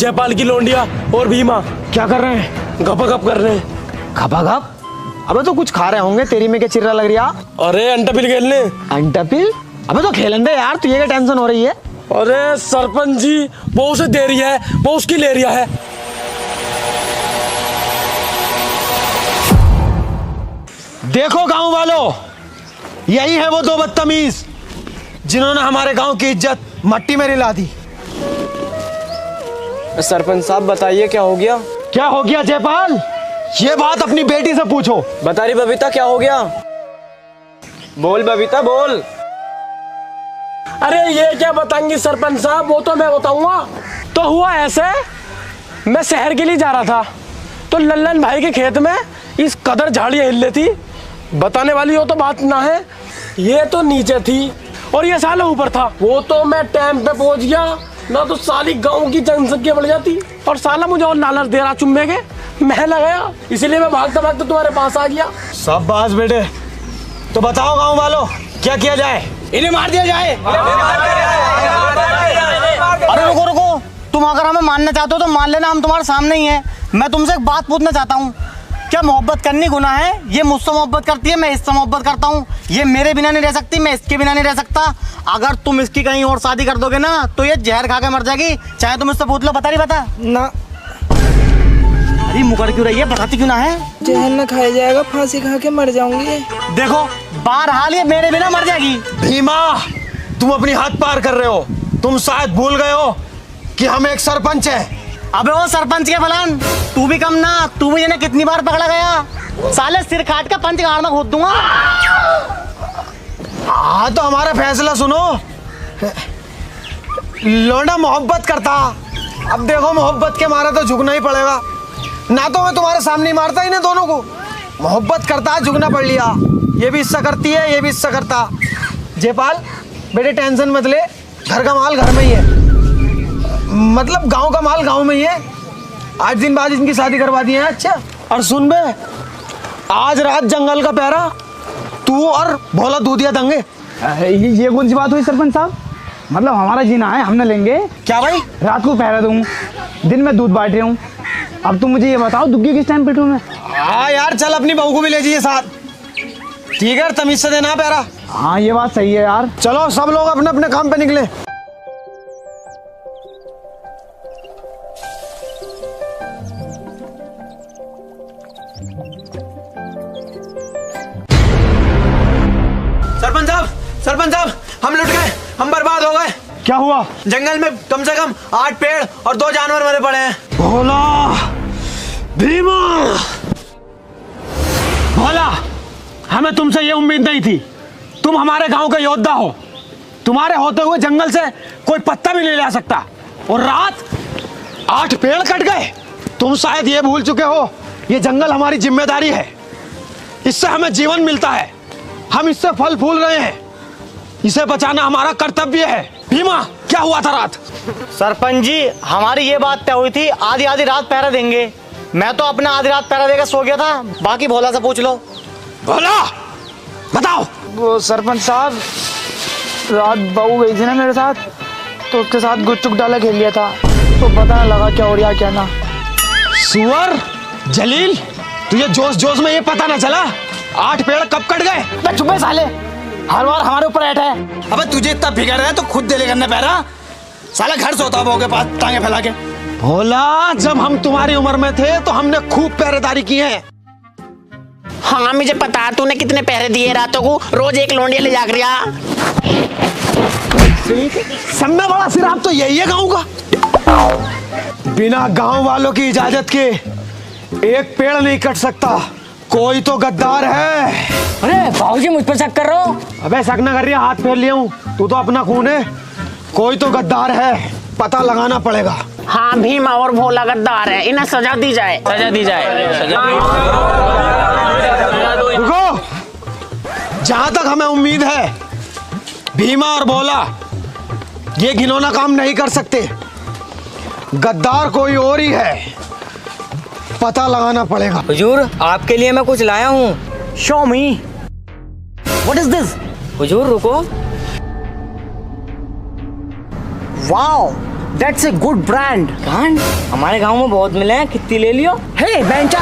जयपाल की लोंडिया और भीमा क्या कर रहे हैं? गपगप कर रहे हैं। गपागप? अबे तो कुछ खा रहे होंगे, तेरी में क्या चिर्रा लग रही है? अरे अंटा पिल खेलने। अंटा पिल? अबे तो खेलन दे यार, तुझे क्या टेंशन हो रही है? अरे सरपंच जी वो उसे दे रही है, वो उसकी ले रही है। देखो गांव वालों, यही है वो दो बदतमीज जिन्होंने हमारे गांव की इज्जत मट्टी में मिला दी। सरपंच साहब बताइए क्या हो गया? क्या हो गया जयपाल? ये बात अपनी बेटी से पूछो। बता रही बबीता क्या हो गया? बोल बबीता बोल। अरे ये क्या बताएंगी सरपंच साहब, वो तो मैं बताऊंगा। तो हुआ ऐसे, मैं शहर के लिए जा रहा था तो लल्लन भाई के खेत में इस कदर झाड़ियां हिल रही थी, बताने वाली हो तो बात ना है। ये तो नीचे थी और ये साला ऊपर था। वो तो मैं टाइम पे पहुंच गया ना, तो साली गांव की जनसंख्या बढ़ जाती और साला मुझे और लालच दे रहा चुम्मे के। मैं लगाया, इसीलिए मैं भागता भागता तुम्हारे पास आ गया। सब बात बेटे, तो बताओ गांव वालों क्या किया जाए? इन्हें मार दिया जाए। अरे रुको रुको, तुम अगर हमें मानना चाहते हो तो मान लेना, हम तुम्हारे सामने ही हैं। मैं तुमसे एक बात पूछना चाहता हूँ, क्या मोहब्बत करनी गुनाह है? ये मुझसे मोहब्बत करती है, मैं इससे मोहब्बत करता हूँ। ये मेरे बिना नहीं रह सकती, मैं इसके बिना नहीं रह सकता। अगर तुम इसकी कहीं और शादी कर दोगे ना तो ये जहर खा के मर जाएगी, चाहे तुम इससे पूछ लो। बता रही बता ना। अरे मुकर क्यों रही है? बताती क्यों ना है? जहर न खाया जाएगा, फांसी खा के मर जाऊंगी। देखो बहरहाल ये मेरे बिना मर जाएगी। भीमा, तुम अपनी हद पार कर रहे हो। तुम शायद भूल गए हो कि हम एक सरपंच है। अबे वो सरपंच के फलान, तू भी कम ना। तू भी इन्हें कितनी बार पकड़ा गया? साले सिर काट के पंच गाड़ में खोद दूंगा। हाँ तो हमारा फैसला सुनो। लौंडा मोहब्बत करता, अब देखो मोहब्बत के मारे तो झुकना ही पड़ेगा। ना तो मैं तुम्हारे सामने ही मारता इन्हें दोनों को। मोहब्बत करता, झुकना पड़ लिया। ये भी हिस्सा करती है, ये भी हिस्सा करता। जयपाल बेटे टेंशन मत ले, घर का माल घर में ही है, मतलब गांव का माल गांव में ही है। 8 दिन बाद इनकी शादी करवा दी है। अच्छा और सुन बे, आज रात जंगल का पहरा तू और भोला दूधिया देंगे। ये कौन सी बात हुई सरपंच साहब? मतलब हमारा जीना है, हम न लेंगे क्या भाई? रात को पहरा दूँ, दिन में दूध बांट रहा हूँ। अब तुम मुझे ये बताओ दुग्गी किस टाइम पिटूं मैं? हाँ यार चल, अपनी बहू को भी ले जाइए साथ, ठीक है? तमीज से देना पहरा। हाँ ये बात सही है यार। चलो सब लोग अपने अपने काम पे निकले। सरपंच साहब हम लुट गए, हम बर्बाद हो गए। क्या हुआ? जंगल में कम से कम 8 पेड़ और 2 जानवर मरे पड़े हैं। भोला, भीमा, भोला, हमें तुमसे ये उम्मीद नहीं थी। तुम हमारे गांव का योद्धा हो, तुम्हारे होते हुए जंगल से कोई पत्ता भी नहीं ले सकता, और रात 8 पेड़ कट गए। तुम शायद ये भूल चुके हो, ये जंगल हमारी जिम्मेदारी है, इससे हमें जीवन मिलता है, हम इससे फल फूल रहे हैं, इसे बचाना हमारा कर्तव्य है। भीमा क्या हुआ था रात? सरपंच जी हमारी ये बात तय हुई थी, आधी आधी रात पहरा देंगे। मैं तो अपना आधी रात पहरा देकर सो गया था, बाकी भोला से पूछ लो। भोला बताओ। वो सरपंच साहब, रात बहू गई थी ना मेरे साथ, तो उसके साथ गुच्चुक डाला खेल लिया था, तो पता ना लगा क्या हो रहा क्या ना। सुअर जलील, तुझे जोश जोश में ये पता ना चला 8 पेड़ कब कट गए? चुप है साले, हर बार हमारे ऊपर ऐठ है। अबे तुझे इतना फिक्र है तो खुद दे ले करने पैरा, साला घर सोता बहू के पास टांगे फैला के। भोला जब हम तुम्हारी उम्र में थे तो हमने खूब पहरेदारी की है। हाँ मुझे पता, तूने कितने पहरे दिए रातों को, रोज एक लोंडिया ले जाग रहा। सब में बड़ा सिराब तो यही है गाँव का। बिना गाँव वालों की इजाजत के एक पेड़ नहीं कट सकता, कोई तो गद्दार है। अरे बाबूजी मुझ पर शक कर रहे हो? अबे शक ना कर रही है, हाथ फेर लिया हूँ, तू तो अपना खून है, कोई तो गद्दार है, पता लगाना पड़ेगा। हाँ भीमा और भोला गद्दार है, इन्हें सजा दी जाए। सजा दी जाए। रुको, जहां तक हमें उम्मीद है भीमा और भोला ये घिनौना काम नहीं कर सकते, गद्दार कोई और ही है, पता लगाना पड़ेगा। हुजूर आपके लिए मैं कुछ लाया हूँ। Show me, what is this? हुजूर रुको। Wow, that's a good brand. हमारे गांव में बहुत मिले हैं, कितनी ले लियो। हे बेंचा